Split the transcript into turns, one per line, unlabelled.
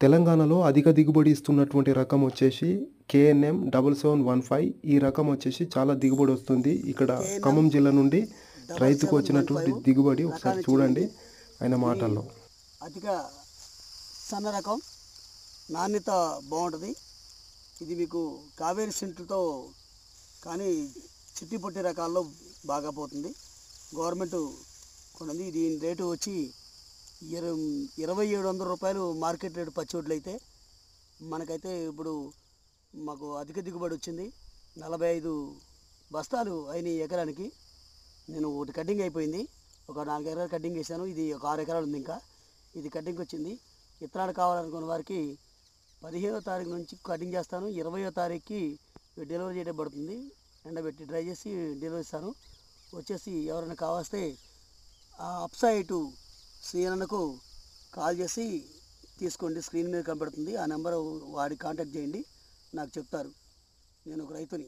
తెలంగాణలో అధిక దిగుబడి ఇస్తున్నటువంటి రకం వచ్చేసి కేఎన్ఎం 7715. ఈ రకం వచ్చేసి చాలా దిగుబడి వస్తుంది. ఇక్కడ ఖమ్మం జిల్లా నుండి రైతుకు వచ్చినటువంటి దిగుబడి ఒకసారి చూడండి ఆయన మాటల్లో.
అధిక సన్న రకం, నాణ్యత బాగుంటుంది. ఇది మీకు కావేరి సెంటుతో కానీ చిట్టి పొట్టి రకాల్లో బాగా పోతుంది. గవర్నమెంట్ కొన్నది. దీని రేటు వచ్చి 2700 రూపాయలు మార్కెట్ రేటు పచ్చోట్లు అయితే. మనకైతే ఇప్పుడు మాకు అధిక దిగుబడి వచ్చింది. 45 బస్తాలు అయినాయి ఎకరానికి. నేను ఒకటి కటింగ్ అయిపోయింది, ఒక 4 ఎకరాలు కటింగ్ వేసాను. ఇది ఒక 6 ఎకరాలు ఉంది, ఇంకా ఇది కటింగ్ వచ్చింది. విత్తనాలు కావాలనుకున్న వారికి 15వ తారీఖు నుంచి కటింగ్ చేస్తాను. 20వ తారీఖుకి డెలివరీ చేయడం పడుతుంది. ఎండబెట్టి డ్రై చేసి డెలివరీ ఇస్తాను. వచ్చేసి ఎవరైనా కావస్తే అప్సైటు శ్రీనన్నకు కాల్ చేసి తీసుకోండి. స్క్రీన్ మీద కనబడుతుంది ఆ నెంబర్, వాడి కాంటాక్ట్ చేయండి, నాకు చెప్తారు. నేను ఒక రైతుని.